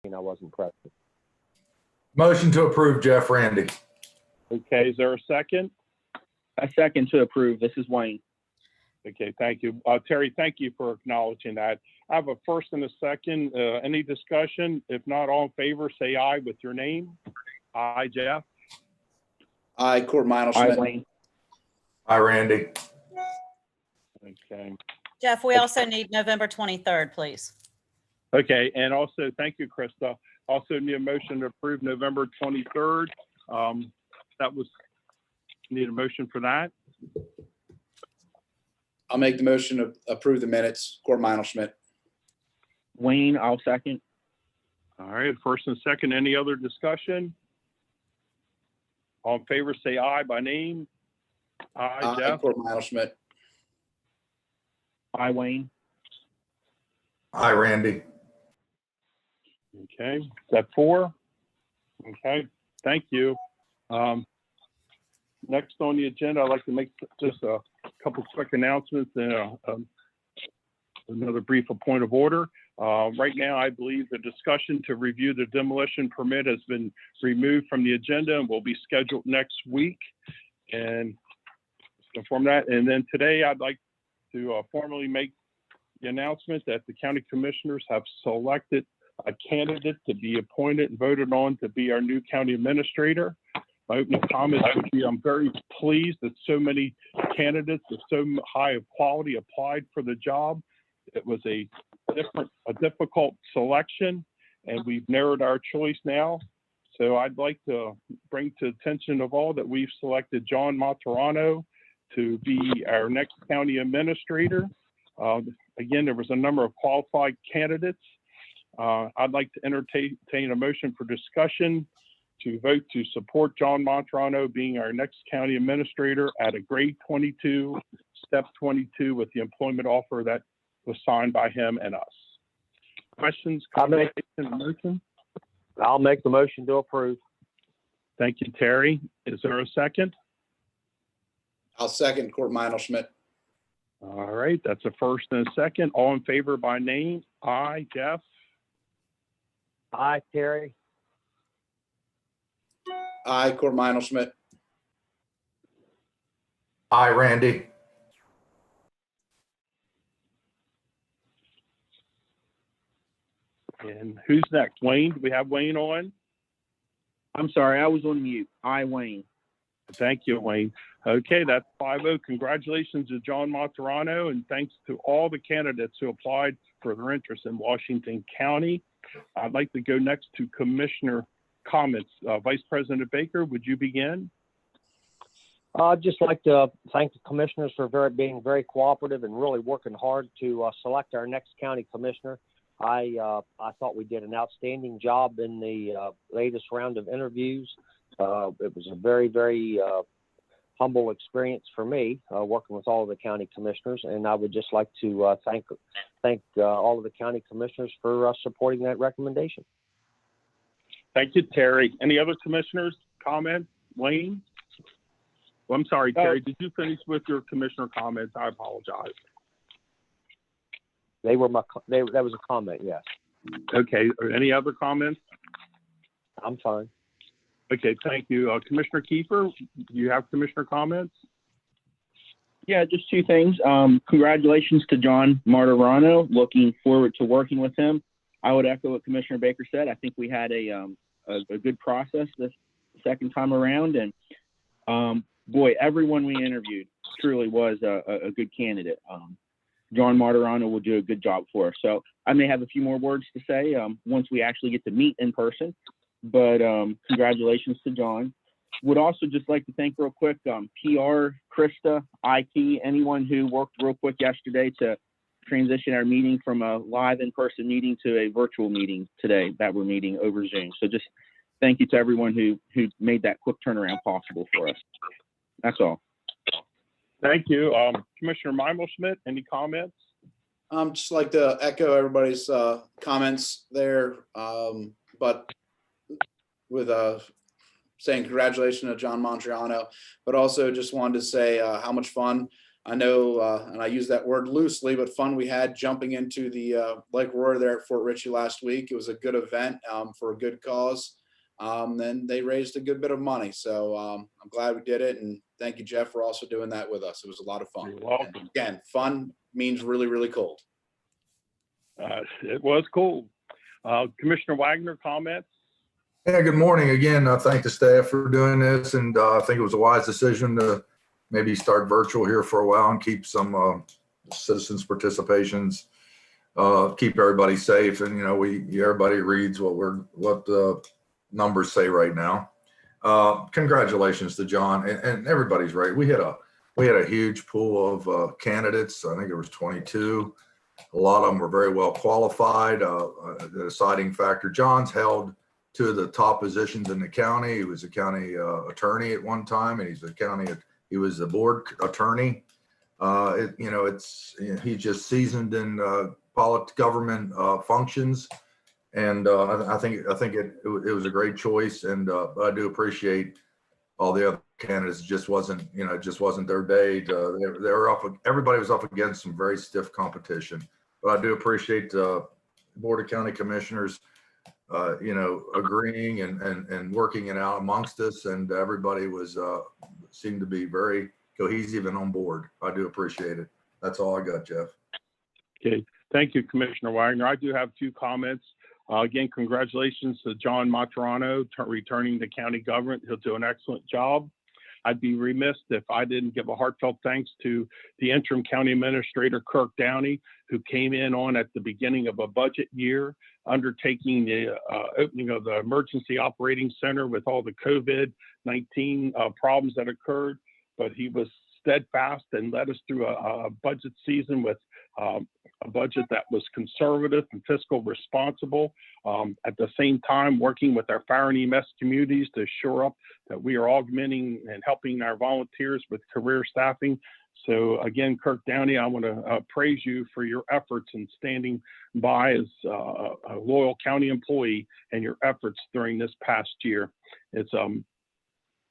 I wasn't present. Motion to approve, Jeff Randy. Okay, is there a second? A second to approve. This is Wayne. Okay, thank you. Terry, thank you for acknowledging that. I have a first and a second. Any discussion? If not, all in favor, say aye with your name. Aye, Jeff. Aye, Court Aye, Schmidt. Wayne. Aye, Randy. Okay. Jeff, we also need November 23rd, please. Okay, and also, thank you, Krista. Also need a motion to approve November 23rd. Need a motion for that? I'll make the motion to approve the minutes. Court Schmidt. Wayne, I'll second. All right, first and second, any other discussion? All in favor, say aye by name. Aye, Aye, Jeff. Court Schmidt. Aye, Wayne. Aye, Randy. Okay, is that four? Okay, thank you. Next on the agenda, I'd like to make just a couple quick announcements and another brief point of order. Right now, I believe the discussion to review the demolition permit has been removed from the agenda and will be scheduled next week. And just inform that. And then today, I'd like to formally make the announcement that the county commissioners have selected a candidate to be appointed and voted on to be our new county administrator. My opening comments would be, I'm very pleased that so many candidates of so high of quality applied for the job. It was a difficult selection, and we've narrowed our choice now. So I'd like to bring to attention of all that we've selected John Monterano to be our next county administrator. Again, there was a number of qualified candidates. I'd like to entertain a motion for discussion to vote to support John Monterano being our next county administrator at a grade 22, step 22 with the employment offer that was signed by him and us. Questions, comments, and motion? I'll make the motion to approve. Thank you, Terry. Is there a second? I'll second Court Schmidt. All right, that's a first and a second. All in favor by name? Aye, Jeff. Aye, Terry. Aye, Court Schmidt. Aye, Randy. And who's next? Wayne? Do we have Wayne on? I'm sorry, I was on mute. Aye, Wayne. Thank you, Wayne. Okay, that's 5-0. Congratulations to John Monterano, and thanks to all the candidates who applied for their interest in Washington County. I'd like to go next to Commissioner comments. Vice President Baker, would you begin? I'd just like to thank the commissioners for being very cooperative and really working hard to select our next county commissioner. I thought we did an outstanding job in the latest round of interviews. It was a very, very humble experience for me working with all of the county commissioners, and I would just like to thank all of the county commissioners for supporting that recommendation. Thank you, Terry. Any other commissioners comments? Wayne? Well, I'm sorry, Terry. Did you finish with your commissioner comments? I apologize. That was a comment, yes. Okay. Any other comments? I'm fine. Okay, thank you. Commissioner Kiefer, do you have commissioner comments? Yeah, just two things. Congratulations to John Monterano. Looking forward to working with him. I would echo what Commissioner Baker said. I think we had a good process this second time around, and boy, everyone we interviewed truly was a good candidate. John Monterano will do a good job for us. So I may have a few more words to say once we actually get to meet in person, but congratulations to John. Would also just like to thank real quick PR, Krista, IT, anyone who worked real quick yesterday to transition our meeting from a live in-person meeting to a virtual meeting today that we're meeting over Zoom. So just thank you to everyone who made that quick turnaround possible for us. That's all. Thank you. Commissioner Schmidt, any comments? Just like to echo everybody's comments there, but with saying congratulations to John Monterano, but also just wanted to say how much fun I know, and I use that word loosely, but fun we had jumping into the Lake Roar there at Fort Ritchie last week. It was a good event for a good cause. And they raised a good bit of money. So I'm glad we did it. And thank you, Jeff, for also doing that with us. It was a lot of fun. You're welcome. And again, fun means really, really cold. It was cool. Commissioner Wagner, comments? Yeah, good morning. Again, thank the staff for doing this. And I think it was a wise decision to maybe start virtual here for a while and keep some citizens' participations, keep everybody safe. And, everybody reads what the numbers say right now. Congratulations to John, and everybody's right. We had a huge pool of candidates. I think it was 22. A lot of them were very well qualified. The deciding factor, John's held two of the top positions in the county. He was a county attorney at one time, and he was the board attorney. He's just seasoned in government functions. And I think it was a great choice, and I do appreciate all the other candidates. It just wasn't their day. Everybody was up against some very stiff competition, but I do appreciate the Board of County Commissioners, agreeing and working it out amongst us, and everybody seemed to be very cohesive and on board. I do appreciate it. That's all I got, Jeff. Okay, thank you, Commissioner Wagner. I do have two comments. Again, congratulations to John Maturano returning to county government. He'll do an excellent job. I'd be remiss if I didn't give a heartfelt thanks to the interim county administrator, Kirk Downey, who came in at the beginning of a budget year, undertaking the opening of the emergency operating center with all the COVID-19 problems that occurred. But he was steadfast and led us through a budget season with a budget that was conservative and fiscal responsible. At the same time, working with our fire and EMS communities to shore up that we are augmenting and helping our volunteers with career staffing. So again, Kirk Downey, I want to praise you for your efforts in standing by as a loyal county employee and your efforts during this past year. It's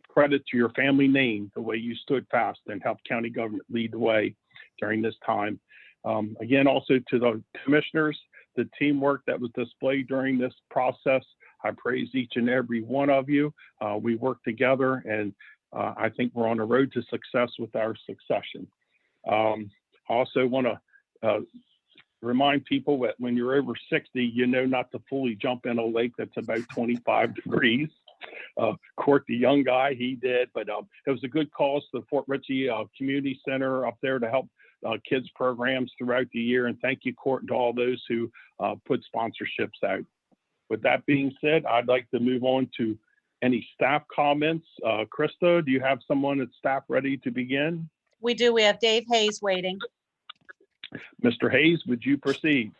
credit to your family name, the way you stood fast and helped county government lead the way during this time. Again, also to the commissioners, the teamwork that was displayed during this process, I praise each and every one of you. We work together, and I think we're on a road to success with our succession. I also want to remind people that when you're over 60, not to fully jump in a lake that's about 25 degrees. Court the young guy, he did, but it was a good cause to the Fort Ritchie Community Center up there to help kids programs throughout the year. And thank you, Court, and to all those who put sponsorships out. With that being said, I'd like to move on to any staff comments. Krista, do you have someone at staff ready to begin? We do. We have Dave Hayes waiting. Mr. Hayes, would you proceed?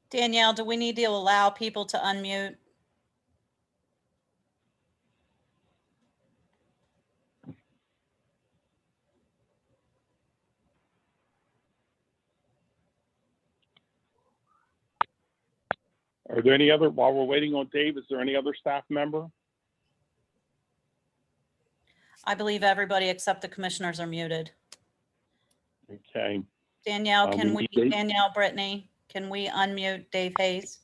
Danielle, do we need to allow people to unmute? Are there any other, while we're waiting on Dave, is there any other staff member? I believe everybody except the commissioners are muted. Okay. Danielle, Dave? Danielle Brittany, can we unmute Dave Hayes?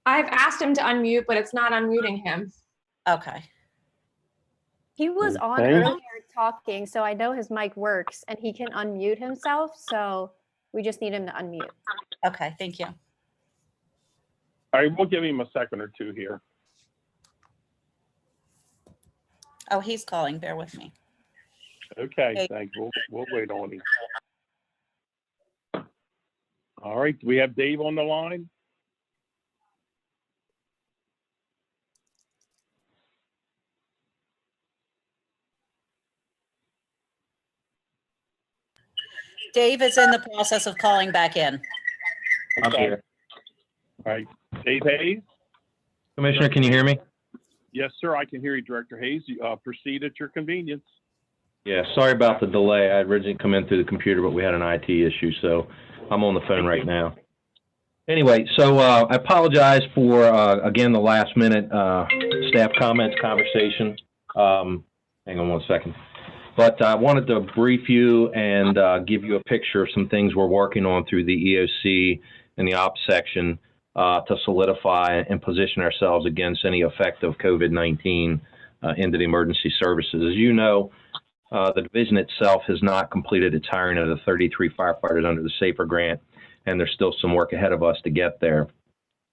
I've asked him to unmute, but it's not unmuting him. Okay. He was on Okay. earlier talking, so I know his mic works and he can unmute himself. So we just need him to unmute. Okay, thank you. All right, we'll give him a second or two here. Oh, he's calling. Bear with me. Okay, thanks. We'll wait on him. All right, do we have Dave on the line? Dave is in the process of calling back in. I'm here. All right, Dave Hayes? Commissioner, can you hear me? Yes, sir, I can hear you, Director Hayes. Proceed at your convenience. Yeah, sorry about the delay. I originally come in through the computer, but we had an IT issue, so I'm on the phone right now. Anyway, so I apologize for, again, the last minute staff comments conversation. Hang on one second. But I wanted to brief you and give you a picture of some things we're working on through the EOC and the ops section to solidify and position ourselves against any effect of COVID-19 into the emergency services. As you know, the division itself has not completed its hiring of the 33 firefighters under the SAFER grant, and there's still some work ahead of us to get there.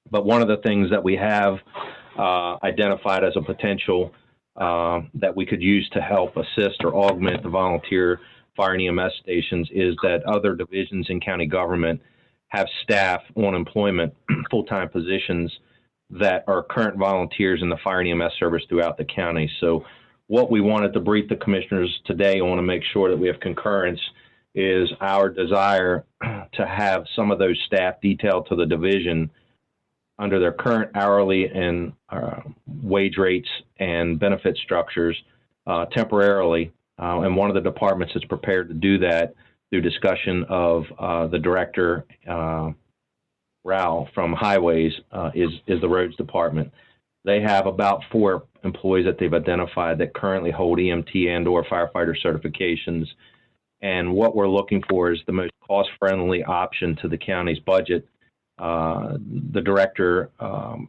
But one of the things that we have identified as a potential that we could use to help assist or augment the volunteer fire and EMS stations is that other divisions in county government have staff on employment, full-time positions that are current volunteers in the fire and EMS service throughout the county. So what we wanted to brief the commissioners today, I want to make sure that we have concurrence, is our desire to have some of those staff detailed to the division under their current hourly and wage rates and benefit structures temporarily. And one of the departments is prepared to do that through discussion of the director, Rao from Highways, is the roads department. They have about 4 employees that they've identified that currently hold EMT and or firefighter certifications. And what we're looking for is the most cost-friendly option to the county's budget. The director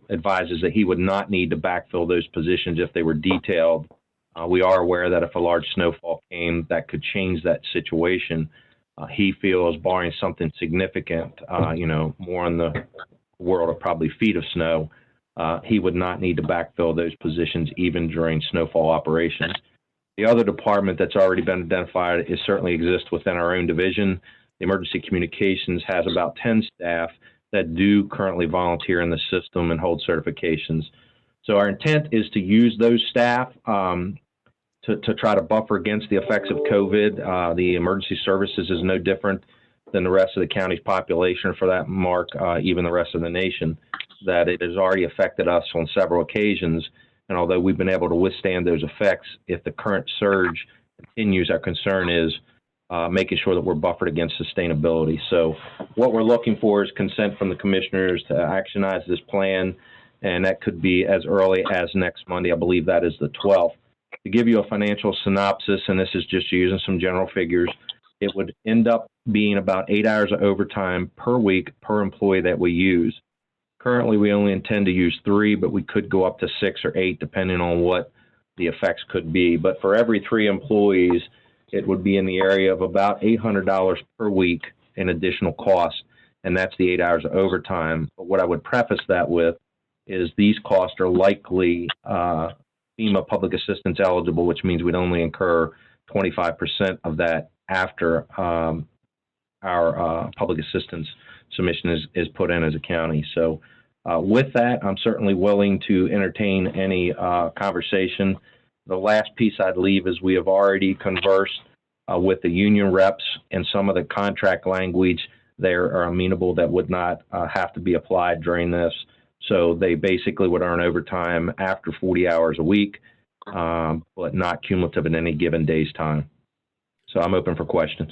advises that he would not need to backfill those positions if they were detailed. We are aware that if a large snowfall came, that could change that situation. He feels, barring something significant, more in the world of probably feet of snow, he would not need to backfill those positions even during snowfall operations. The other department that's already been identified is certainly exists within our own division. The Emergency Communications has about 10 staff that do currently volunteer in the system and hold certifications. So our intent is to use those staff to try to buffer against the effects of COVID. The emergency services is no different than the rest of the county's population, or for that mark, even the rest of the nation, that it has already affected us on several occasions. And although we've been able to withstand those effects, if the current surge continues, our concern is making sure that we're buffered against sustainability. So what we're looking for is consent from the commissioners to actionize this plan, and that could be as early as next Monday. I believe that is the 12th. To give you a financial synopsis, and this is just using some general figures, it would end up being about 8 hours of overtime per week per employee that we use. Currently, we only intend to use 3, but we could go up to 6 or 8 depending on what the effects could be. But for every 3 employees, it would be in the area of about $800 per week in additional costs, and that's the 8 hours of overtime. But what I would preface that with is these costs are likely FEMA public assistance eligible, which means we'd only incur 25% of that after our public assistance submission is put in as a county. So with that, I'm certainly willing to entertain any conversation. The last piece I'd leave is we have already conversed with the union reps, and some of the contract language there are amenable that would not have to be applied during this. So they basically would earn overtime after 40 hours a week, but not cumulative in any given day's time. So I'm open for questions.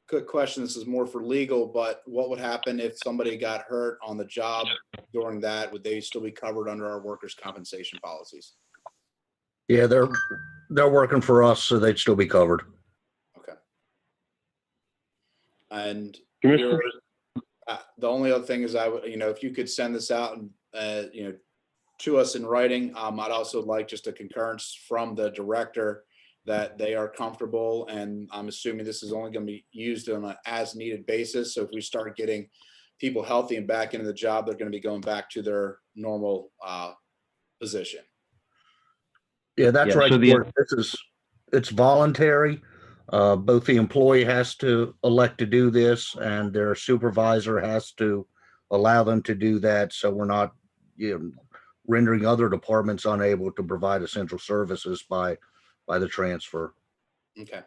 Good question. This is more for legal, but what would happen if somebody got hurt on the job during that? Would they still be covered under our workers' compensation policies? Yeah, they're working for us, so they'd still be covered. Okay. And Commissioner? the only other thing is if you could send this out and, to us in writing, I'd also like just a concurrence from the director that they are comfortable, and I'm assuming this is only going to be used on an as needed basis. So if we start getting people healthy and back into the job, they're going to be going back to their normal position. Yeah, that's Yeah, right. so It's voluntary. Both the employee has to elect to do this, and their supervisor has to allow them to do that. So we're not, rendering other departments unable to provide essential services by the transfer. Okay,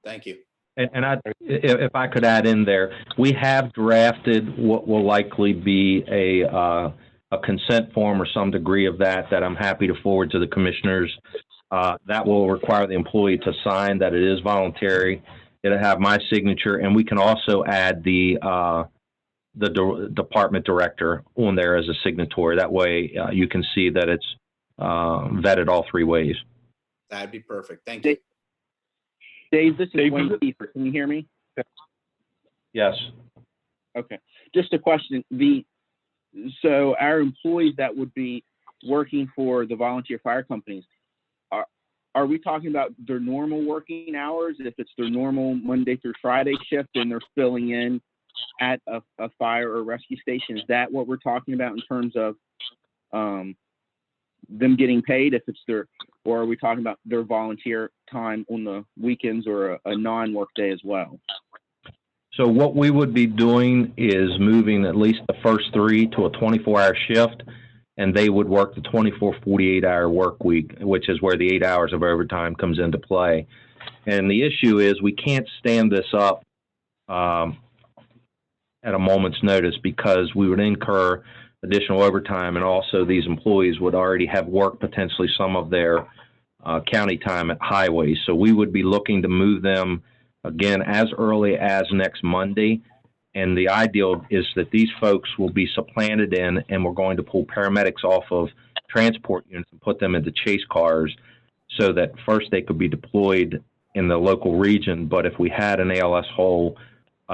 thank you. And if I could add in there, we have drafted what will likely be a consent form or some degree of that I'm happy to forward to the commissioners. That will require the employee to sign that it is voluntary. It'll have my signature, and we can also add the department director on there as a signatory. That way you can see that it's vetted all three ways. That'd be perfect. Thank you. Dave, this is Dave, Wayne Kiefer. Can you hear me? Yes. Okay. Just a question. So our employees that would be working for the volunteer fire companies, are we talking about their normal working hours? If it's their normal Monday through Friday shift and they're filling in at a fire or rescue station, is that what we're talking about in terms of them getting paid if it's or are we talking about their volunteer time on the weekends or a non-work day as well? So what we would be doing is moving at least the first three to a 24-hour shift, and they would work the 24, 48-hour work week, which is where the 8 hours of overtime comes into play. And the issue is we can't stand this up at a moment's notice because we would incur additional overtime, and also these employees would already have worked potentially some of their county time at highways. So we would be looking to move them again as early as next Monday. And the ideal is that these folks will be supplanted in, and we're going to pull paramedics off of transport units and put them into chase cars so that first they could be deployed in the local region. But if we had an ALS hole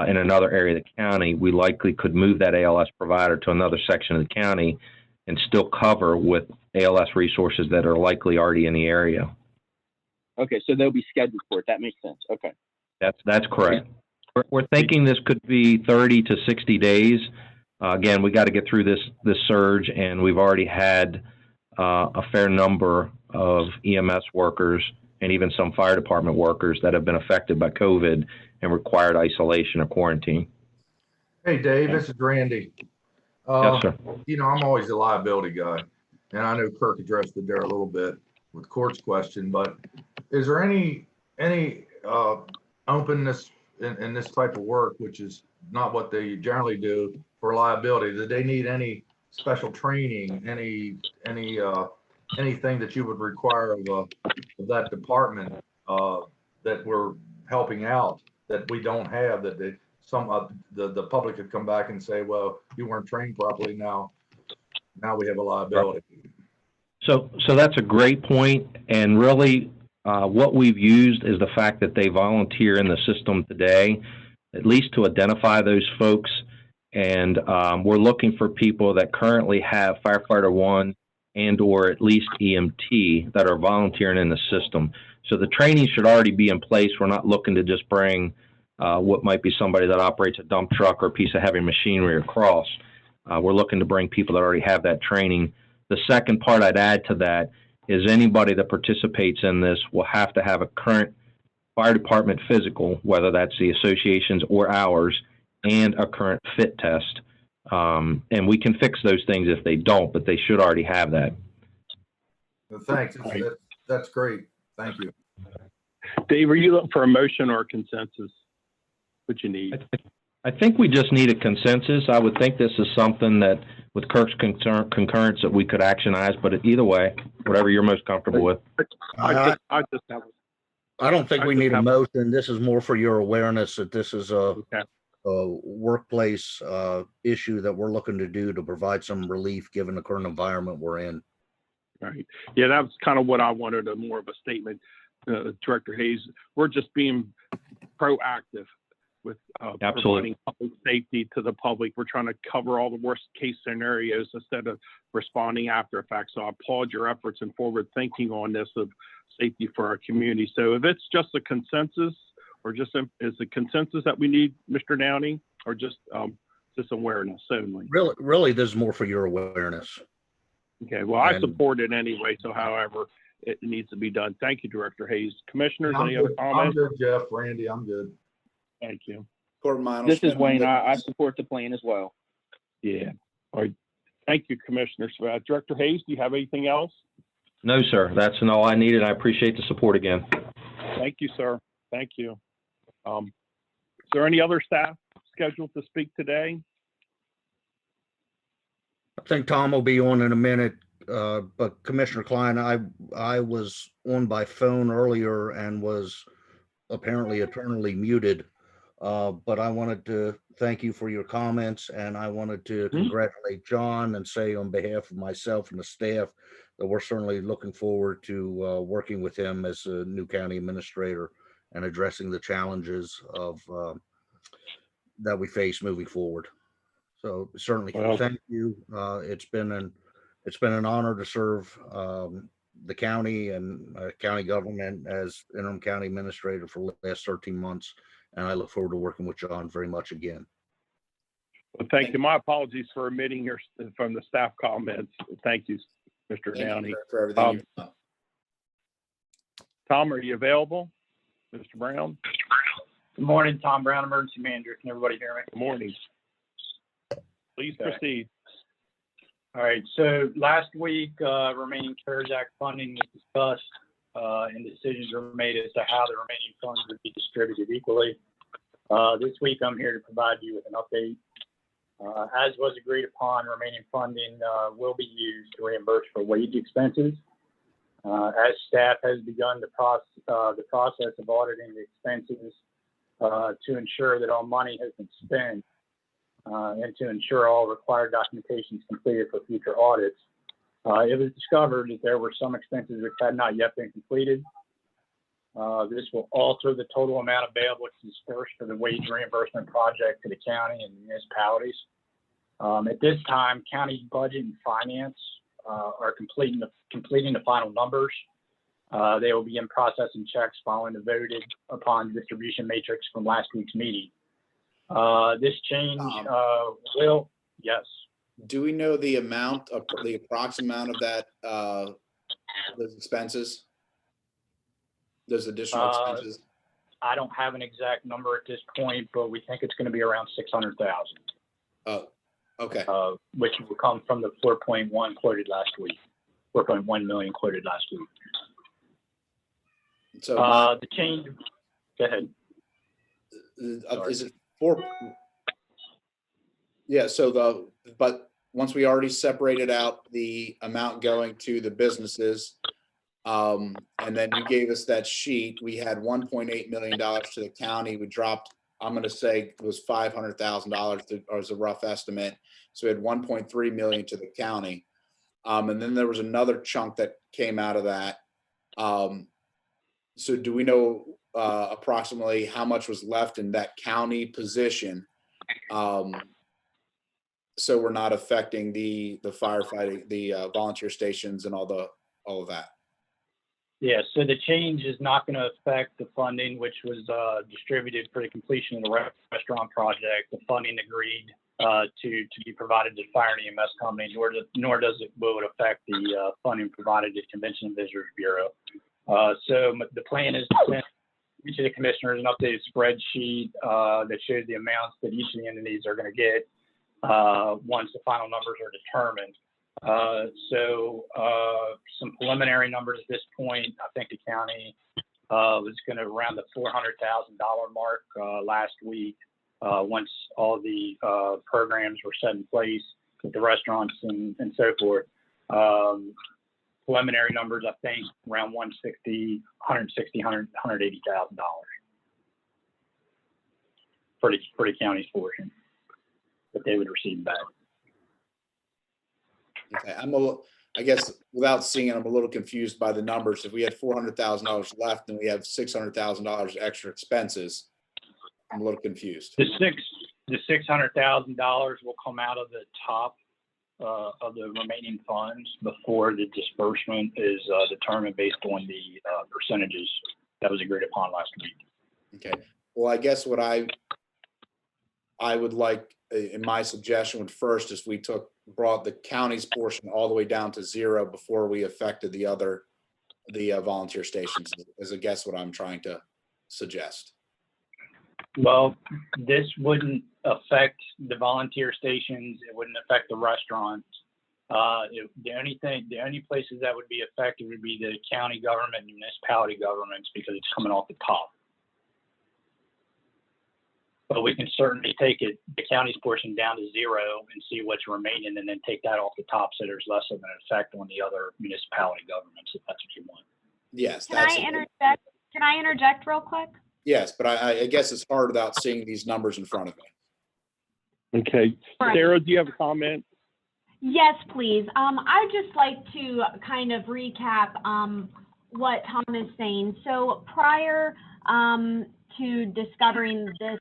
in another area of the county, we likely could move that ALS provider to another section of the county and still cover with ALS resources that are likely already in the area. Okay, so they'll be scheduled for it. That makes sense. Okay. That's correct. We're thinking this could be 30 to 60 days. Again, we got to get through this surge, and we've already had a fair number of EMS workers and even some fire department workers that have been affected by COVID and required isolation or quarantine. Hey, Dave, this is Randy. Yes, sir. You know, I'm always a liability guy, and I know Kirk addressed it there a little bit with Court's question, but is there any openness in this type of work, which is not what they generally do, for liability? Do they need any special training, anything that you would require of that department that we're helping out that we don't have, that the public could come back and say, well, you weren't trained properly, now we have a liability? So that's a great point, and really what we've used is the fact that they volunteer in the system today, at least to identify those folks. And we're looking for people that currently have firefighter 1 and or at least EMT that are volunteering in the system. So the training should already be in place. We're not looking to just bring what might be somebody that operates a dump truck or a piece of heavy machinery across. We're looking to bring people that already have that training. The second part I'd add to that is anybody that participates in this will have to have a current fire department physical, whether that's the association's or ours, and a current fit test. And we can fix those things if they don't, but they should already have that. Well, thanks. That's great. Thank you. Dave, are you looking for a motion or a consensus? What you need? I think we just need a consensus. I would think this is something that, with Kirk's concurrence, that we could actionize, but either way, whatever you're most comfortable with. I just have. I don't think I we just need a have- motion. This is more for your awareness that this is Okay. a workplace issue that we're looking to do to provide some relief given the current environment we're in. Right. Yeah, that was kind of what I wanted, more of a statement, Director Hayes. We're just being proactive with providing public safety to the public. We're trying to cover all the worst case scenarios instead of responding after effects. So I applaud your efforts and forward thinking on this of safety for our community. So if it's just a consensus, or just is the consensus that we need, Mr. Downey, or just awareness only? Really, this is more for your awareness. Okay, well, I support it anyway, so however it needs to be done. Thank you, Director Hayes. Commissioners, any other comments? I'm good, Jeff. Randy, I'm good. Thank you. This is Wayne. I support the plan as well. Yeah. All right. Thank you, Commissioners, for that. Director Hayes, do you have anything else? No, sir. That's all I needed. I appreciate the support again. Thank you, sir. Thank you. Is there any other staff scheduled to speak today? I think Tom will be on in a minute. but Commissioner Klein, I was on by phone earlier and was apparently eternally muted. But I wanted to thank you for your comments, and I wanted to congratulate John and say on behalf of myself and the staff that we're certainly looking forward to working with him as a new county administrator and addressing the challenges of that we face moving forward. So certainly, Well- thank you. It's been an honor to serve the county and county government as interim county administrator for the last 13 months. And I look forward to working with John very much again. Well, thank you. My apologies for omitting your from the staff comments. Thank you, Mr. Thank Downey. you for everything you've done. Tom, are you available? Mr. Brown? Good morning, Tom Brown, Emergency Manager. Can everybody hear me? Good morning. Please Okay. proceed. All right, so last week, remaining CARES Act funding was discussed, and decisions were made as to how the remaining funds would be distributed equally. This week, I'm here to provide you with an update. As was agreed upon, remaining funding will be used to reimburse for wage expenses. As staff has begun the process of auditing the expenses to ensure that all money has been spent, and to ensure all required documentation is completed for future audits. It was discovered that there were some expenses which had not yet been completed. This will alter the total amount available to disperse for the wage reimbursement project to the county and municipalities. At this time, county budget and finance are completing the final numbers. They will begin processing checks following the voted upon distribution matrix from last week's meeting. This change will, yes. Do we know the amount of the approximate amount of that, those expenses? Those additional expenses? I don't have an exact number at this point, but we think it's going to be around 600,000. Oh, okay. Which will come from the 4.1 quoted last week, 4.1 million quoted last week. So the change, go ahead. is it four? Yeah, so but once we already separated out the amount going to the businesses, and then you gave us that sheet, we had $1.8 million to the county. We dropped, I'm going to say it was $500,000 as a rough estimate. So we had 1.3 million to the county. And then there was another chunk that came out of that. So do we know approximately how much was left in that county position? So we're not affecting the firefighting, the volunteer stations and all of that. Yeah, so the change is not going to affect the funding, which was distributed for the completion of the restaurant project. The funding agreed to be provided to the fire and EMS company, nor does it will it affect the funding provided to the Convention and Visitors Bureau. So the plan is to send each of the commissioners an updated spreadsheet that shows the amounts that each of the entities are going to get once the final numbers are determined. So some preliminary numbers at this point, I think the county was going to around the $400,000 mark last week once all the programs were set in place with the restaurants and so forth. Preliminary numbers, I think around $180,000 for the county's portion that they would receive back. Okay, I guess without seeing it, I'm a little confused by the numbers. If we had $400,000 left and we have $600,000 extra expenses, I'm a little confused. The $600,000 will come out of the top of the remaining funds before the disbursement is determined based on the percentages that was agreed upon last week. Okay, well, I guess what I would like in my suggestion would first is we brought the county's portion all the way down to zero before we affected the volunteer stations, is I guess what I'm trying to suggest. Well, this wouldn't affect the volunteer stations. It wouldn't affect the restaurants. The only places that would be affected would be the county government and municipality governments because it's coming off the top. But we can certainly take it, the county's portion down to zero and see what's remaining and then take that off the top so there's less of an effect on the other municipality governments, if that's what you want. Yes, Can I interject real quick? yes, but I guess it's hard without seeing these numbers in front of me. Okay. Right. Sarah, do you have a comment? Yes, please. I'd just like to kind of recap what Tom is saying. So prior to discovering this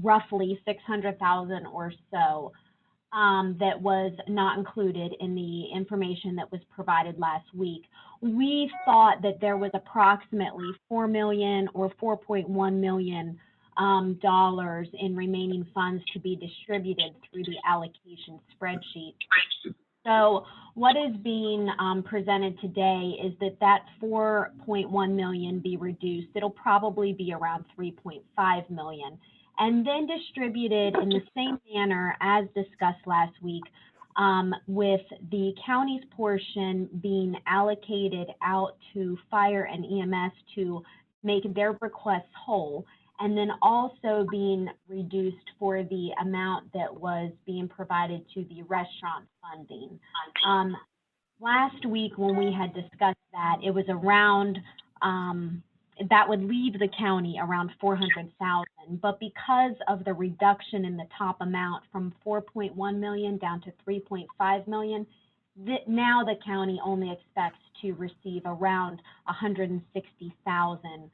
roughly 600,000 or so that was not included in the information that was provided last week, we thought that there was approximately 4 million or 4.1 million dollars in remaining funds to be distributed through the allocation spreadsheet. So what is being presented today is that 4.1 million be reduced. It'll probably be around 3.5 million, and then distributed in the same manner as discussed last week, with the county's portion being allocated out to fire and EMS to make their requests whole, and then also being reduced for the amount that was being provided to the restaurant funding. Last week when we had discussed that, it was around, that would leave the county around 400,000, but because of the reduction in the top amount from 4.1 million down to 3.5 million, now the county only expects to receive around 160,000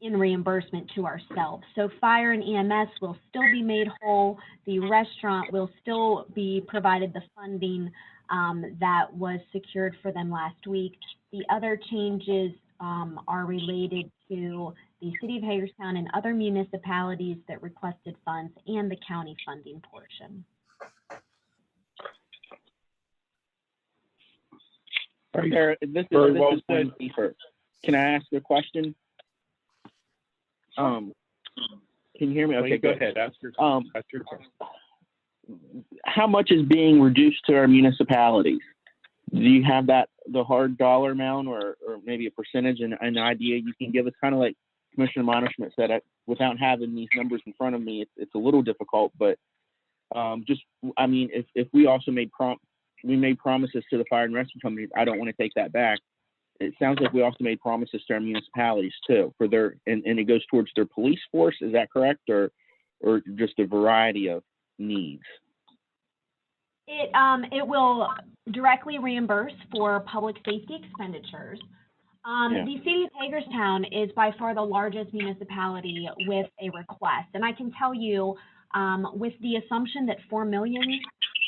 in reimbursement to ourselves. So fire and EMS will still be made whole. The restaurant will still be provided the funding that was secured for them last week. The other changes are related to the city of Hagerstown and other municipalities that requested funds and the county funding portion. Sarah, this Very is well Wayne said. Kiefer. Can I ask a question? Can you hear me? Okay, Go good. ahead. Ask your question. How much is being reduced to our municipalities? Do you have the hard dollar amount or maybe a percentage and an idea you can give us? Kind of like Commissioner Monishment said, without having these numbers in front of me, it's a little difficult, but if we also made promises to the fire and rescue companies, I don't want to take that back. It sounds like we also made promises to our municipalities too for their, and it goes towards their police force. Is that correct? Or just a variety of needs? It will directly reimburse for public safety expenditures. The city of Hagerstown is by far the largest municipality with a request. And I can tell you, with the assumption that 4 million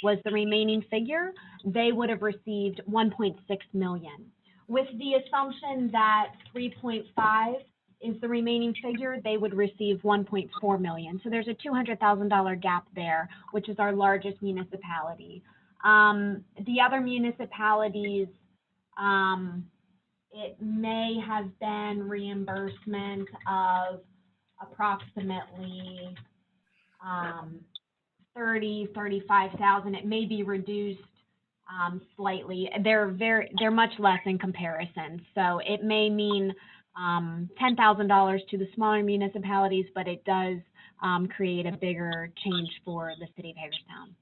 was the remaining figure, they would have received 1.6 million. With the assumption that 3.5 is the remaining figure, they would receive 1.4 million. So there's a $200,000 gap there, which is our largest municipality. The other municipalities, it may have been reimbursement of approximately 35,000. It may be reduced slightly. They're much less in comparison. So it may mean $10,000 to the smaller municipalities, but it does create a bigger change for the city of Hagerstown.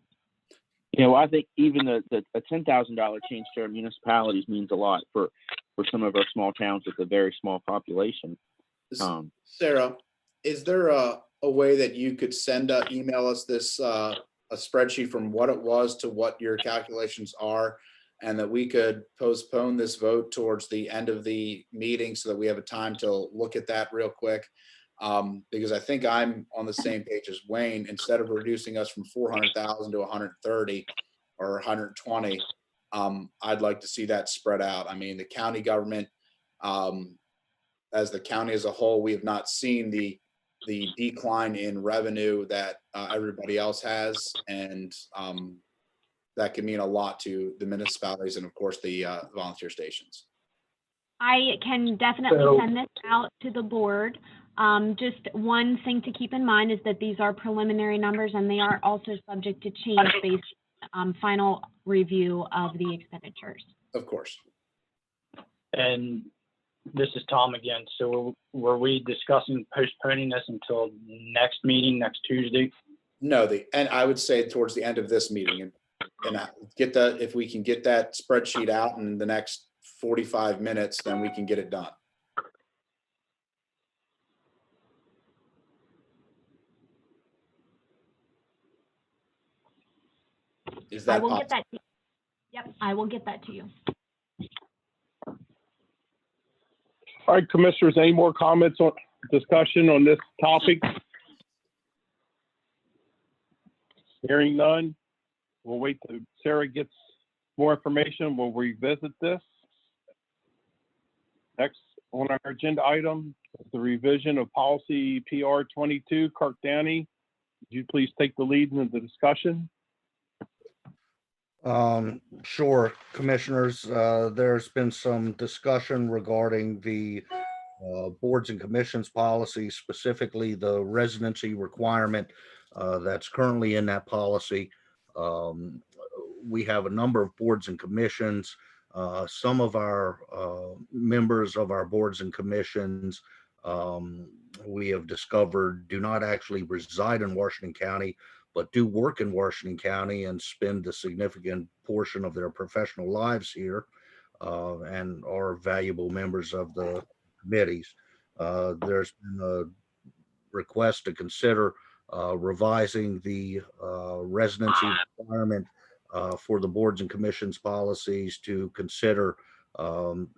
I think even a $10,000 change to our municipalities means a lot for some of our small towns with a very small population. Sarah, is there a way that you could email us this a spreadsheet from what it was to what your calculations are, and that we could postpone this vote towards the end of the meeting so that we have a time to look at that real quick? Because I think I'm on the same page as Wayne. Instead of reducing us from 400,000 to 130 or 120, I'd like to see that spread out. I mean, the county government, as the county as a whole, we have not seen the decline in revenue that everybody else has, and that can mean a lot to the municipalities and, of course, the volunteer stations. I can definitely send this out to the board. Just one thing to keep in mind is that these are preliminary numbers, and they are also subject to change based on final review of the expenditures. Of course. And this is Tom again. So were we discussing postponing this until next meeting, next Tuesday? No, and I would say towards the end of this meeting and get that, if we can get that spreadsheet out in the next 45 minutes, then we can get it done. Is I that will possible? get that. Yep, I will get that to you. All right, commissioners, any more comments or discussion on this topic? Hearing none, we'll wait till Sarah gets more information. We'll revisit this. Next on our agenda item is the revision of policy PR 22. Kirk Downey, would you please take the lead in the discussion? Sure, commissioners. There's been some discussion regarding the boards and commissions policy, specifically the residency requirement that's currently in that policy. We have a number of boards and commissions. Some of our members of our boards and commissions, we have discovered, do not actually reside in Washington County, but do work in Washington County and spend a significant portion of their professional lives here, and are valuable members of the committees. There's been a request to consider revising the residency requirement for the boards and commissions policies to consider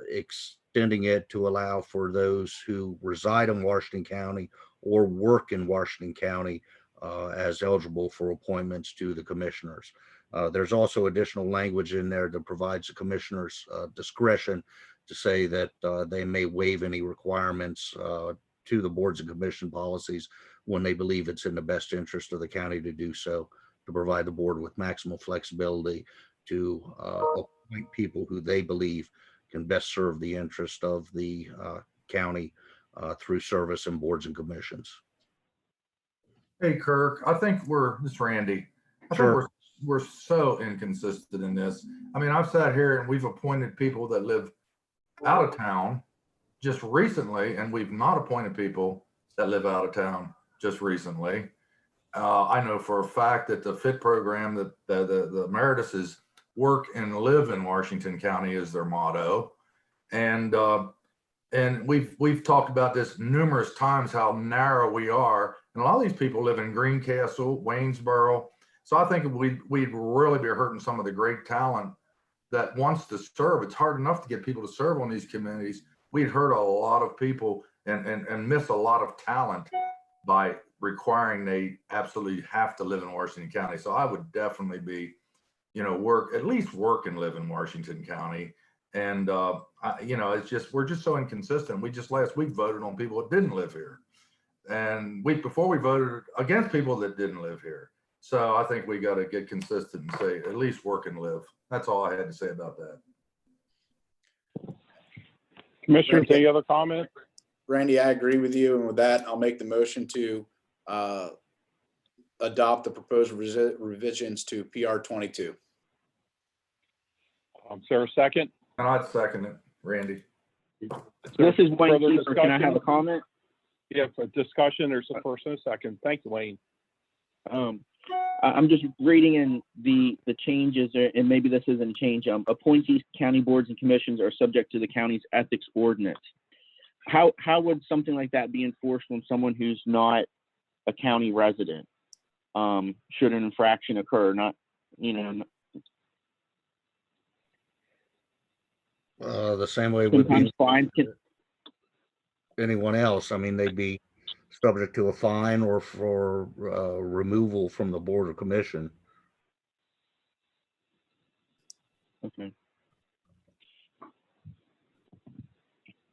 extending it to allow for those who reside in Washington County or work in Washington County as eligible for appointments to the commissioners. There's also additional language in there that provides the commissioners discretion to say that they may waive any requirements to the boards and commission policies when they believe it's in the best interest of the county to do so, to provide the board with maximal flexibility to appoint people who they believe can best serve the interest of the county through service in boards and commissions. Hey, Kirk, I think this is Randy. I Sure. think we're so inconsistent in this. I mean, I've sat here and we've appointed people that live out of town just recently, and we've not appointed people that live out of town just recently. I know for a fact that the FIT program, that the emeritus is work and live in Washington County is their motto. And we've talked about this numerous times, how narrow we are. And a lot of these people live in Greencastle, Waynesboro. So I think we'd really be hurting some of the great talent that wants to serve. It's hard enough to get people to serve on these committees. We'd hurt a lot of people and miss a lot of talent by requiring they absolutely have to live in Washington County. So I would definitely be, at least work and live in Washington County. And, it's just, we're just so inconsistent. We just last week voted on people that didn't live here. And week before we voted against people that didn't live here. So I think we got to get consistent and say at least work and live. That's all I had to say about that. Commissioners, any other comments? Randy, I agree with you. And with that, I'll make the motion to adopt the proposed revisions to PR 22. Is there a second? And I'd second it, Randy. This is Wayne Further Kiefer. Can I have a discussion? comment? Yeah, for discussion, there's a first and a second. Thank you, Wayne. I'm just reading in the changes, and maybe this isn't a change. Appointees to county boards and commissions are subject to the county's ethics ordinance. How would something like that be enforced when someone who's not a county resident? Should an infraction occur? The same way would Sometimes be fines can. anyone else. I mean, they'd be subject to a fine or for removal from the board or commission. Okay.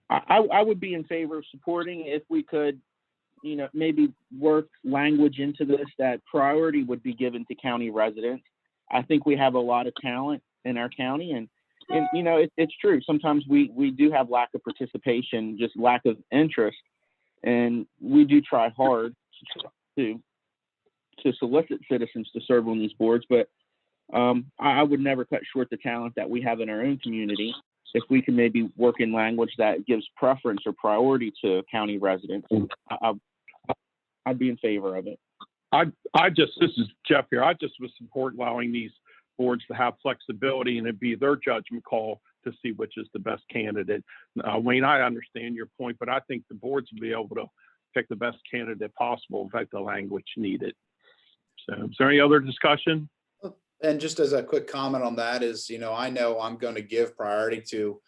I would be in favor of supporting if we could, maybe work language into this that priority would be given to county residents. I think we have a lot of talent in our county, and it's true. Sometimes we do have lack of participation, just lack of interest, and we do try hard to solicit citizens to serve on these boards. But I would never cut short the talent that we have in our own community. if we can maybe work in language that gives preference or priority to county residents, I'd be in favor of it. This is Jeff here. I just would support allowing these boards to have flexibility and it'd be their judgment call to see which is the best candidate. Wayne, I understand your point, but I think the boards will be able to pick the best candidate possible, in fact, the language needed. So is there any other discussion? And just as a quick comment on that is, I know I'm going to give priority to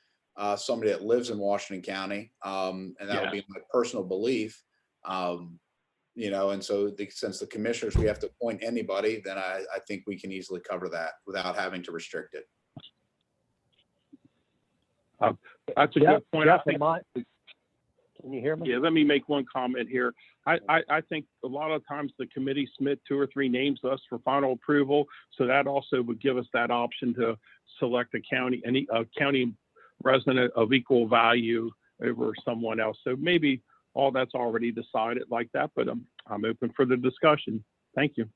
somebody that lives in Washington County, and that would be my personal belief. And so since the commissioners, we have to appoint anybody, then I think we can easily cover that without having to restrict it. That's a good point. Can you hear me? Yeah, let me make one comment here. I think a lot of times the committee submit 2 or 3 names to us for final approval. So that also would give us that option to select a county resident of equal value over someone else. So maybe all that's already decided like that, but I'm open for the discussion. Thank you.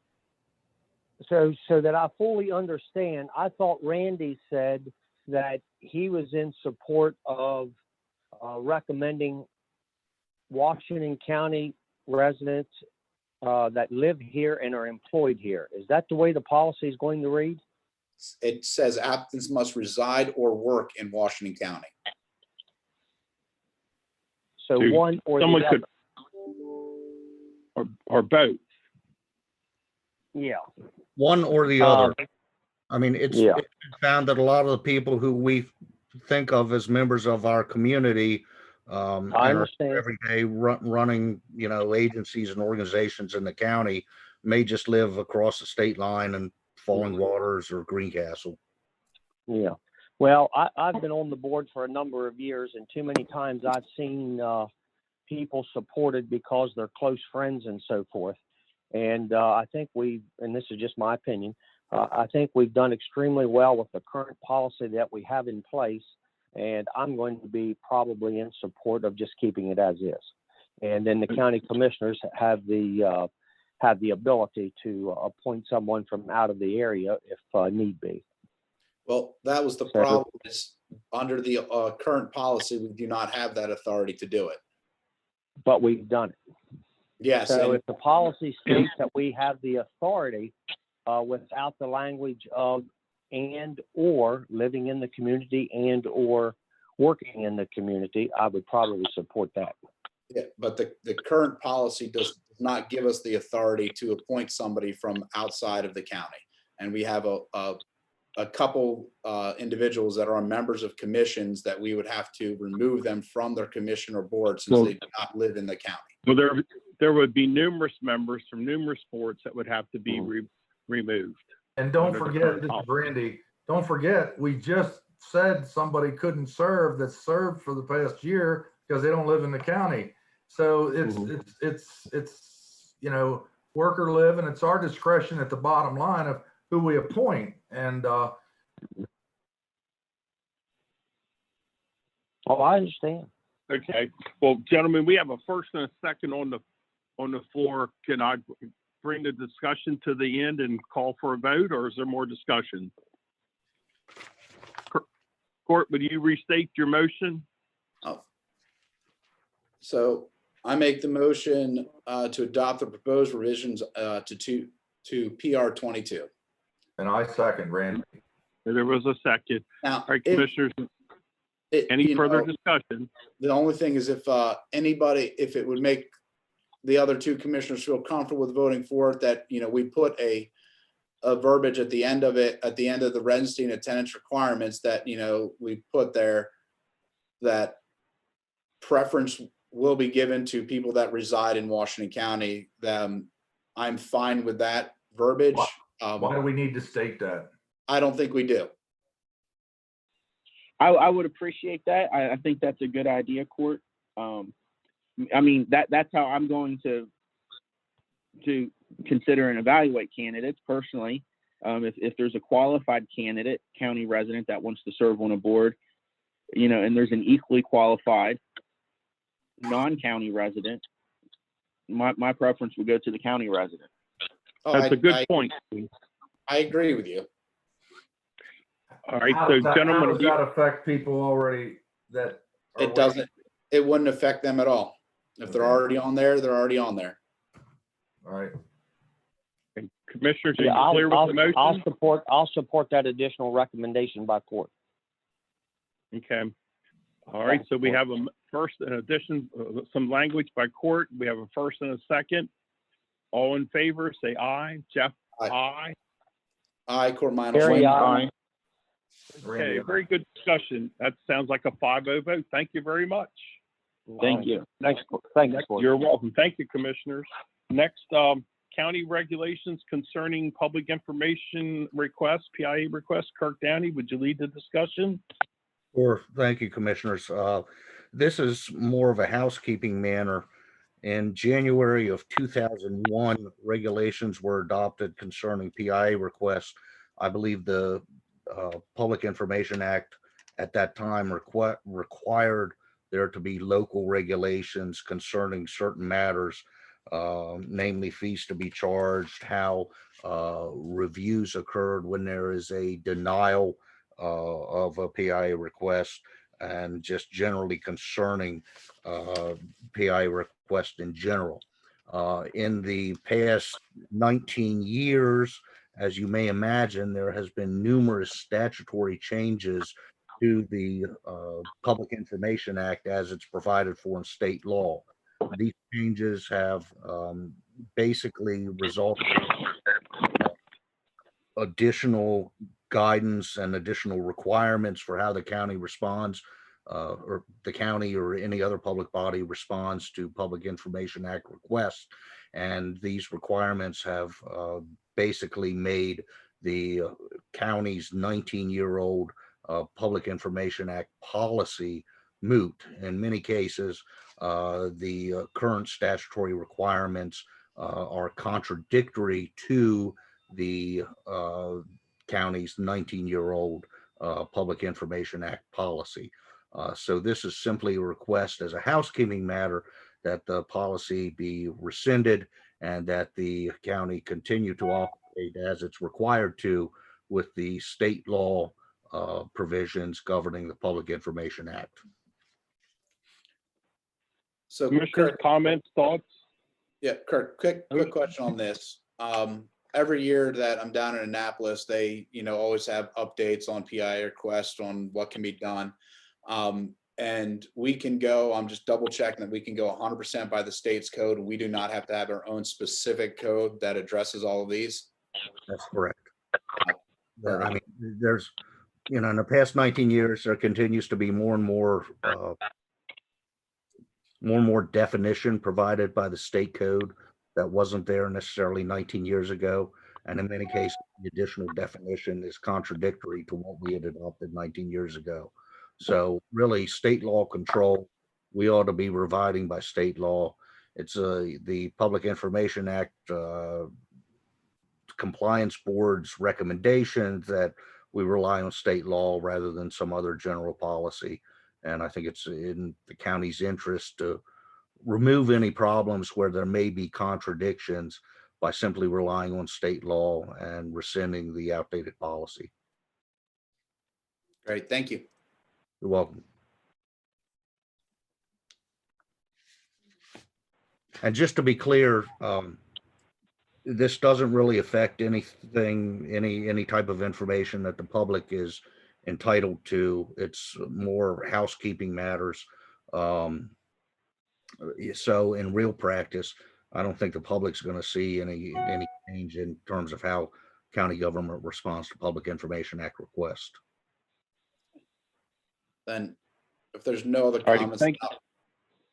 So that I fully understand, I thought Randy said that he was in support of recommending Washington County residents that live here and are employed here. Is that the way the policy is going to read? It says applicants must reside or work in Washington County. So one or someone the other. Or both. Yeah. One or the other. I mean, it's been found that a lot of the people who we think of as members of our community and are every day running, agencies and organizations in the county may just live across the state line in Falling Waters or Greencastle. Yeah. Well, I've been on the board for a number of years, and too many times I've seen people supported because they're close friends and so forth. And I think and this is just my opinion, I think we've done extremely well with the current policy that we have in place. And I'm going to be probably in support of just keeping it as is. And then the county commissioners have the ability to appoint someone from out of the area if need be. Well, that was the problem. Is under the current policy, we do not have that authority to do it. But we've done it. Yes. So if the policy states that we have the authority without the language of and or living in the community and or working in the community, I would probably support that. Yeah, but the current policy does not give us the authority to appoint somebody from outside of the county. And we have a couple individuals that are members of commissions that we would have to remove them from their commission or board since they do not live in the county. Well, there would be numerous members from numerous boards that would have to be removed. And don't forget, this is Randy, don't forget, we just said somebody couldn't serve that served for the past year because they don't live in the county. So it's work or live, and it's our discretion at the bottom line of who we appoint. And oh, I understand. Okay. Well, gentlemen, we have a first and a second on the floor. Can I bring the discussion to the end and call for a vote, or is there more discussion? Court, would you restate your motion? Oh. So I make the motion to adopt the proposed revisions to PR 22. And I second, Randy. There was a second. Now, all right, commissioners, any further discussion? The only thing is if it would make the other 2 commissioners feel comfortable with voting for it, that, we put a verbiage at the end of it, at the end of the residency and attendance requirements that, we put there that preference will be given to people that reside in Washington County. I'm fine with that verbiage. Why do we need to state that? I don't think we do. I would appreciate that. I think that's a good idea, Court. I mean, that's how I'm going to consider and evaluate candidates personally. If there's a qualified candidate, county resident that wants to serve on a board, and there's an equally qualified non-county resident, my preference would go to the county resident. That's a good point. I agree with you. All right, How so does that- gentlemen, How does that affect people already that? are It doesn't, it wouldn't affect them at all. If they're Okay. already on there, they're already on there. All right. commissioners, are Yeah, you clear with the motion? I'll support that additional recommendation by court. Okay. All right, so we have a first, in addition, some language by court. We have a first and a second. All in favor, say aye. Jeff, Aye. aye. Aye, Court Minor. Terry, Aye. Okay, Randy, very good discussion. That sounds like a 5-0 vote. Thank you very much. Thank you. Thanks, Court. You're welcome. Thank you, commissioners. Next, county regulations concerning public information requests, PIA requests. Kirk Downey, would you lead the discussion? Sure. Thank you, Commissioners. This is more of a housekeeping manner. In January of 2001, regulations were adopted concerning PIA requests. I believe the Public Information Act at that time required there to be local regulations concerning certain matters, namely fees to be charged, how reviews occurred when there is a denial of a PIA request, and just generally concerning PIA request in general. In the past 19 years, as you may imagine, there has been numerous statutory changes to the Public Information Act as it's provided for in state law. These changes have basically resulted in additional guidance and additional requirements for how the county responds, or the county or any other public body responds to Public Information Act requests. And these requirements have basically made the county's 19-year-old Public Information Act policy moot. In many cases, the current statutory requirements are contradictory to the county's 19-year-old Public Information Act policy. So this is simply a request as a housekeeping matter that the policy be rescinded and that the county continue to operate as it's required to with the state law provisions governing the Public Information Act. So Commissioners, Kirk, comments, thoughts? yeah, Kirk, quick question on this. Every year that I'm down in Annapolis, they, always have updates on PIA requests on what can be done. And we can go, I'm just double checking that we can go 100% by the state's code. And we do not have to have our own specific code that addresses all of these. That's correct. I mean, there's, in the past 19 years, there continues to be more and more definition provided by the state code that wasn't there necessarily 19 years ago. And in many cases, the additional definition is contradictory to what we had adopted 19 years ago. So really, state law control, we ought to be providing by state law. It's the Public Information Act Compliance Board's recommendations that we rely on state law rather than some other general policy. And I think it's in the county's interest to remove any problems where there may be contradictions by simply relying on state law and rescinding the outdated policy. Great, thank you. You're welcome. And just to be clear, this doesn't really affect anything, any type of information that the public is entitled to. It's more housekeeping matters. So in real practice, I don't think the public's going to see any change in terms of how county government responds to Public Information Act requests. Then if there's no other All right, comments, thank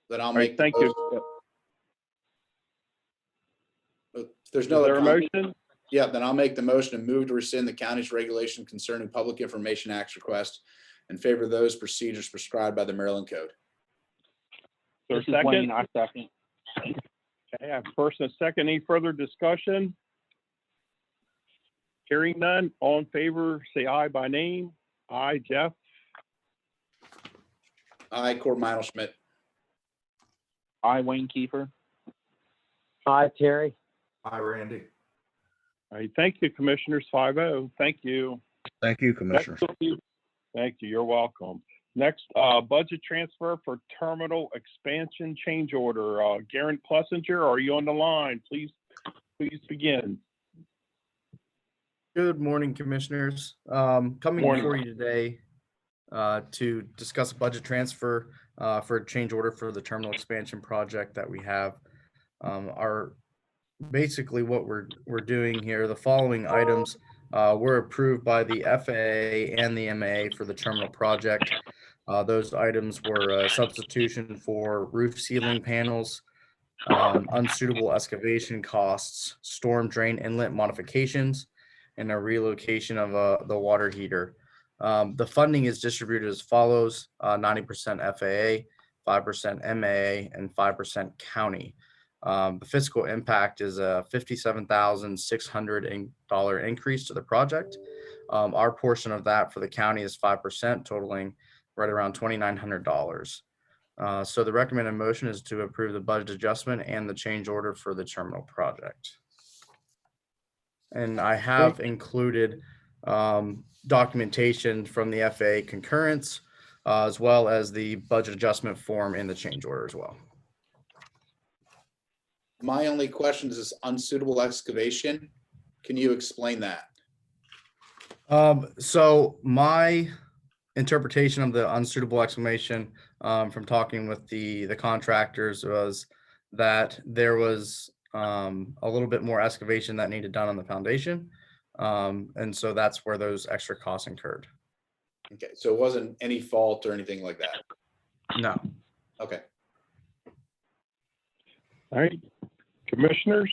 then I'll All right, make the thank you. motion. If there's Is no there other a comment, motion? yeah, then I'll make the motion and move to rescind the county's regulation concerning Public Information Act request in favor of those procedures prescribed by the Maryland Code. Is This there a is Wayne, second? I second. Okay, I have first and a second. Any further discussion? Hearing none, all in favor, say aye by name. Aye, Jeff. Aye, Court Minor Schmidt. I, Wayne Kiefer. Hi, Terry. Hi, Randy. All right, thank you, commissioners, 5-0. Thank you. Thank you, Commissioners. Thank you. You're welcome. Next, budget transfer for terminal expansion change order. Garen Plessinger, are you on the line? Please begin. Good morning, Commissioners. Coming Morning. before you today to discuss a budget transfer for a change order for the terminal expansion project that we have. Basically what we're doing here, the following items were approved by the FAA and the MAA for the terminal project. Those items were substitution for roof ceiling panels, unsuitable excavation costs, storm drain inlet modifications, and a relocation of the water heater. The funding is distributed as follows: 90% FAA, 5% MAA, and 5% county. The fiscal impact is a $57,600 increase to the project. Our portion of that for the county is 5%, totaling right around $2,900. So the recommended motion is to approve the budget adjustment and the change order for the terminal project. And I have included documentation from the FAA concurrence, as well as the budget adjustment form in the change order as well. My only question is this unsuitable excavation. Can you explain that? So my interpretation of the unsuitable excavation from talking with the contractors was that there was a little bit more excavation that needed done on the foundation. And so that's where those extra costs incurred. Okay, so it wasn't any fault or anything like that? No. Okay. All right, Commissioners,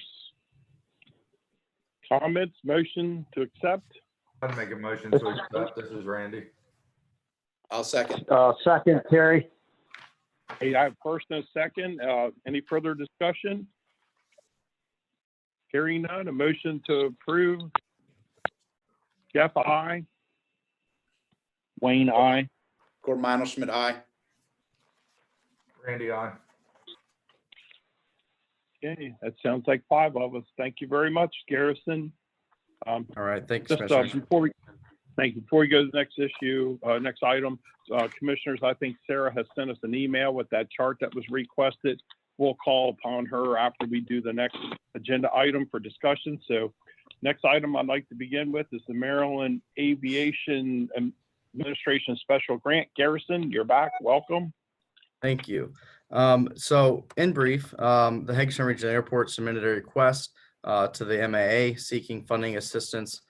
comments, motion to accept? I'd make a motion to accept. This is Randy. I'll second. Second, Terry. Hey, I have first and a second. Any further discussion? Hearing none, a motion to approve. Jeff, aye. Wayne, aye. Corbin Schmidt, aye. Randy, aye. Okay, that sounds like 5 of us. Thank you very much, Garrison. All right. Thanks, Just Commissioners. before we go to the next issue, next item, Commissioners, I think Sarah has sent us an email with that chart that was requested. We'll call upon her after we do the next agenda item for discussion. So next item I'd like to begin with is the Maryland Aviation Administration Special Grant. Garrison, you're back. Welcome. Thank you. So in brief, the Hagerstown Regional Airport submitted a request to the MAA seeking funding assistance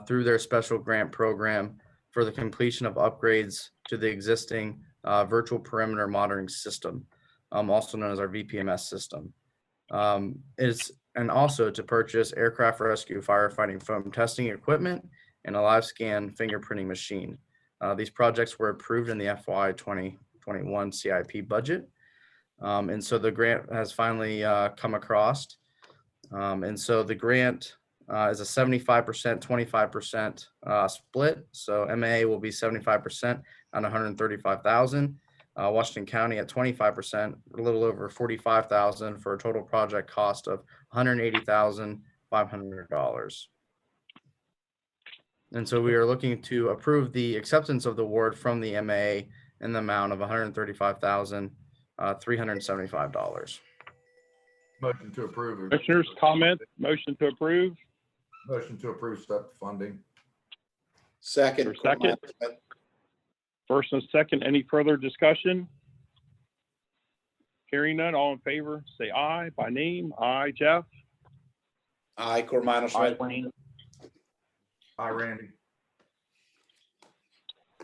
through their special grant program for the completion of upgrades to the existing virtual perimeter monitoring system, also known as our VPMS system. And also to purchase aircraft rescue firefighting foam testing equipment and a live scan fingerprinting machine. These projects were approved in the FY 2021 CIP budget. And so the grant has finally come across. And so the grant is a 75%, 25% split. So MAA will be 75% on 135,000. Washington County at 25%, a little over 45,000 for a total project cost of $180,500. And so we are looking to approve the acceptance of the award from the MAA in the amount of $135,375. Motion to approve. Commissioners, comment, motion to approve. Motion to approve step funding. Second. Second. First and second, any further discussion? Hearing none, all in favor, say aye by name. Aye, Jeff. Aye, Corbin Schmidt. Wayne. Aye, Randy.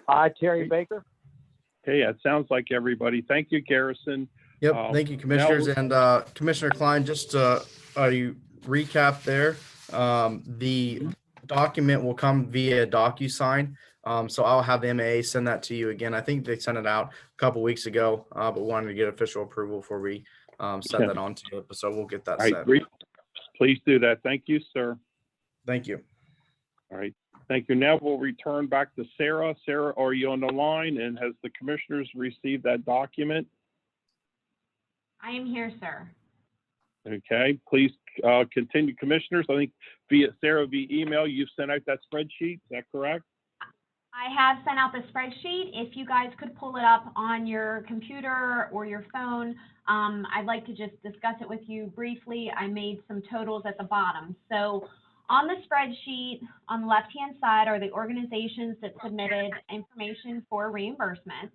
Aye, Terry Baker. Okay, that sounds like everybody. Thank you, Garrison. Yep, thank you, Commissioners. And Commissioner Klein, just you recap there. The document will come via DocuSign. So I'll have the MAA send that to you again. I think they sent it out a couple weeks ago, but wanted to get official approval before we set that onto it. So we'll get that set. Please do that. Thank you, sir. Thank you. All right. Thank you. Now we'll return back to Sarah. Sarah, are you on the line? And has the commissioners received that document? I am here, sir. Okay. Please continue, commissioners. I think via email, you've sent out that spreadsheet. Is that correct? I have sent out the spreadsheet. If you guys could pull it up on your computer or your phone, I'd like to just discuss it with you briefly. I made some totals at the bottom. So on the spreadsheet, on the left-hand side are the organizations that submitted information for reimbursement.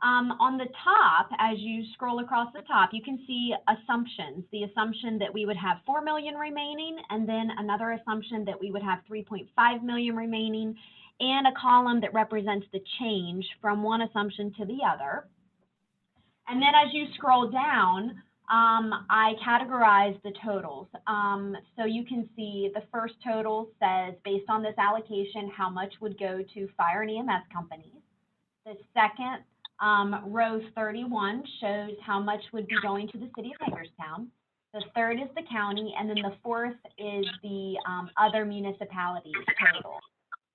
On the top, as you scroll across the top, you can see assumptions. The assumption that we would have 4 million remaining, and then another assumption that we would have 3.5 million remaining, and a column that represents the change from one assumption to the other. And then as you scroll down, I categorize the totals. So you can see the first total says, based on this allocation, how much would go to fire and EMS companies. The second row 31 shows how much would be going to the city of Hagerstown. The third is the county, and then the fourth is the other municipalities total.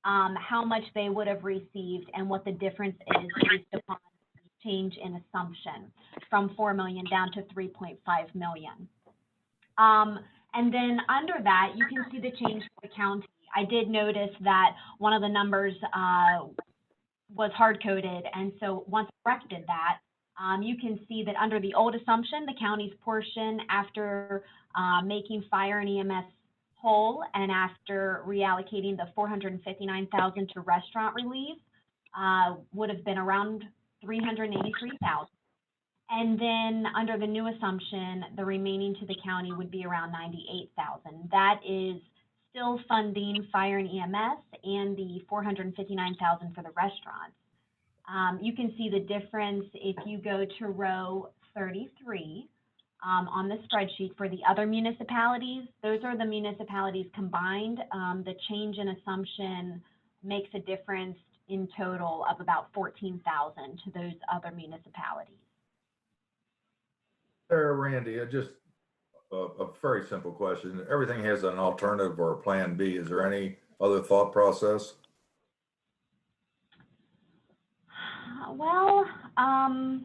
How much they would have received and what the difference is based upon the change in assumption from 4 million down to 3.5 million. And then under that, you can see the change for the county. I did notice that one of the numbers was hard-coded, and so once I corrected that, you can see that under the old assumption, the county's portion after making fire and EMS whole and after reallocating the 459,000 to restaurant relief would have been around 383,000. And then under the new assumption, the remaining to the county would be around 98,000. That is still funding fire and EMS and the 459,000 for the restaurants. You can see the difference if you go to row 33 on the spreadsheet for the other municipalities. Those are the municipalities combined. The change in assumption makes a difference in total of about 14,000 to those other municipalities. Randy, just a very simple question. Everything has an alternative or a plan B. Is there any other thought process? Well, I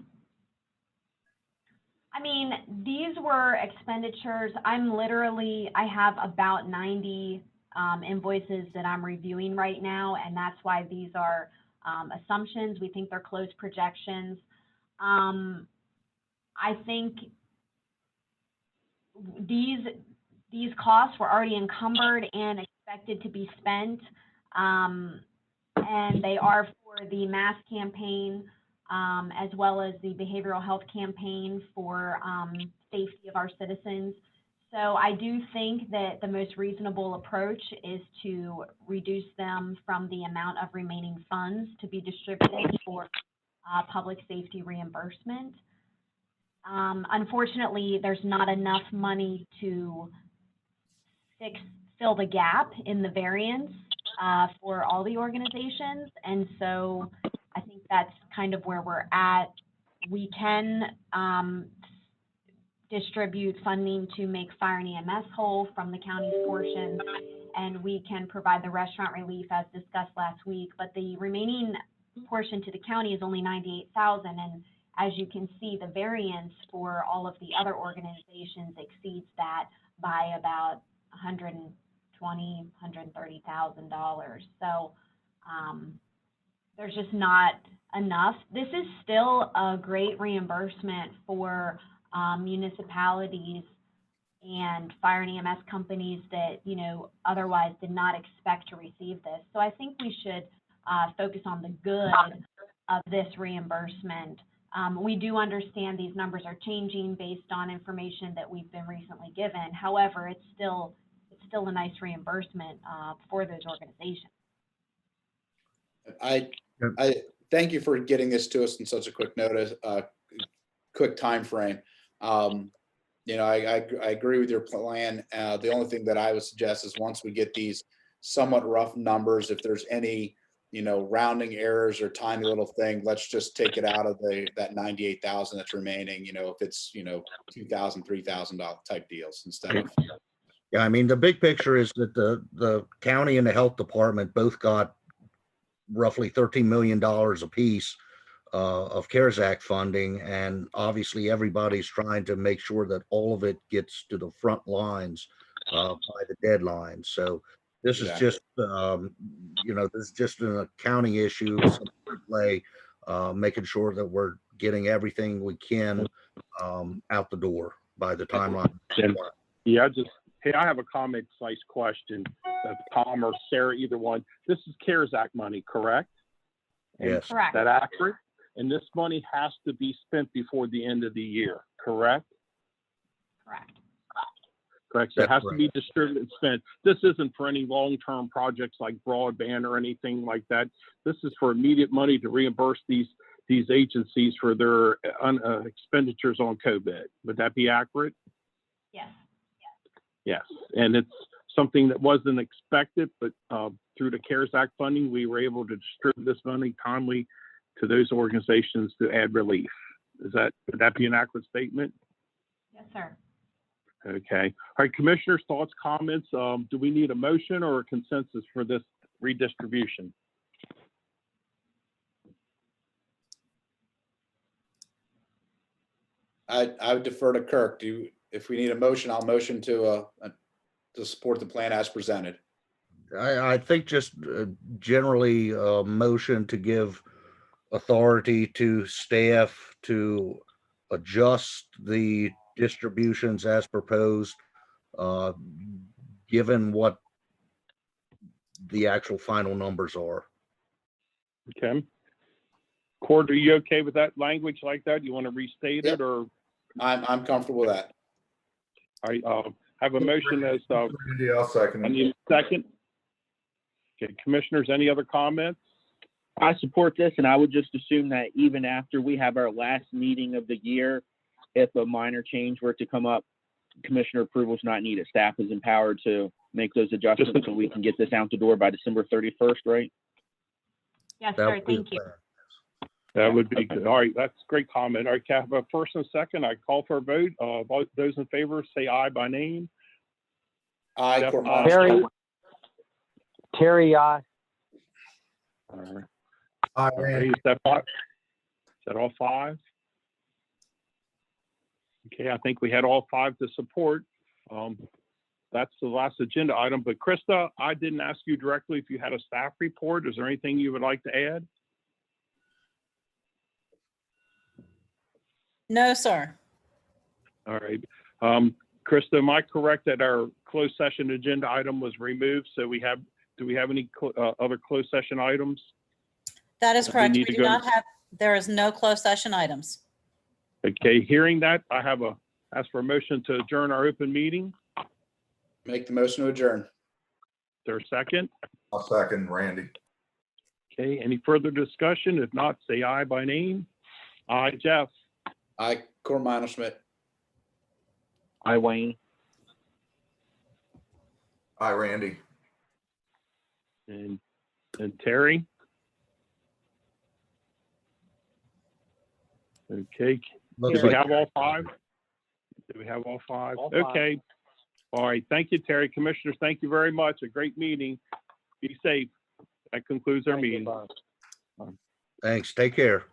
mean, these were expenditures. I have about 90 invoices that I'm reviewing right now, and that's why these are assumptions. We think they're close projections. I think these costs were already encumbered and expected to be spent, and they are for the mass campaign as well as the behavioral health campaign for safety of our citizens. So I do think that the most reasonable approach is to reduce them from the amount of remaining funds to be distributed for public safety reimbursement. Unfortunately, there's not enough money to fill the gap in the variance for all the organizations. And so I think that's kind of where we're at. We can distribute funding to make fire and EMS whole from the county's portion, and we can provide the restaurant relief as discussed last week, but the remaining portion to the county is only 98,000, and as you can see, the variance for all of the other organizations exceeds that by about $130,000. So there's just not enough. This is still a great reimbursement for municipalities and fire and EMS companies that, you know, otherwise did not expect to receive this. So I think we should focus on the good of this reimbursement. We do understand these numbers are changing based on information that we've been recently given. However, it's still a nice reimbursement for those organizations. I thank you for getting this to us in such a quick notice, quick time frame. You know, I agree with your plan. The only thing that I would suggest is once we get these somewhat rough numbers, if there's any, you know, rounding errors or tiny little thing, let's just take it out of that 98,000 that's remaining. You know, if it's, you know, $2,000, $3,000 type deals instead of. Yeah, I mean, the big picture is that the county and the health department both got roughly $13 million apiece of CARES Act funding. And obviously everybody's trying to make sure that all of it gets to the front lines by the deadline. So This is Exactly. just, this is just an accounting issue, like, making sure that we're getting everything we can out the door by the timeline. Yeah, hey, I have a comment/question. Tom or Sarah, either one. This is CARES Act money, correct? And Yes, Is Correct. that accurate? And this money has to be spent before the end of the year, correct? Correct. Correct. So it That's has to be distributed and spent. This isn't for any long-term projects like broadband or anything like that. This is for immediate money to reimburse these agencies for their expenditures on COVID. Would that be accurate? Yes. Yes. And it's something that wasn't expected, but through the CARES Act funding, we were able to distribute this money timely to those organizations to add relief. Would that be an accurate statement? Yes, sir. Okay. All right, commissioners, thoughts, comments? Do we need a motion or a consensus for this redistribution? I would defer to Kirk. If we need a motion, I'll motion to support the plan as presented. I think just generally a motion to give authority to staff to adjust the distributions as proposed, given what the actual final numbers are. Okay. Cord, are you okay with that language like that? You want to restate Yep. it, or I'm comfortable with that. I have a motion as Randy, I'll second I it. need a second. Okay, commissioners, any other comments? I support this, and I would just assume that even after we have our last meeting of the year, if a minor change were to come up, commissioner approval is not needed. Staff is empowered to make those adjustments so we can get this out the door by December 31st, right? Yes, That sir. would be the Thank you. plan. That would be good. All right, that's a great comment. All right, can I have a first and a second? I call for a vote. Those in favor, say aye by name. Aye, Jeff, Court aye. Monson. Terry, aye. All right. Aye, Okay, Randy. is that five? Is that all five? Okay, I think we had all five to support. That's the last agenda item. But Krista, I didn't ask you directly if you had a staff report. Is there anything you would like to add? No, sir. All right. Krista, am I correct that our closed session agenda item was removed? So do we have any other closed session items? That is We correct. need We to do go- not have, there is no closed session items. Okay, hearing that, I have ask for a motion to adjourn our open meeting. Make the motion to adjourn. Is there a second? I'll second Randy. Okay, any further discussion? If not, say aye by name. Aye, Jeff. Aye, Court Schmidt. I, Wayne. Aye, Randy. And Terry. Okay, Looks do we like have all five? Do we have all five? All five. Okay. All right, thank you, Terry. Commissioners, thank you very much. A great meeting. Be safe. That concludes our Thank you, meeting. Bob. Thanks. Take care.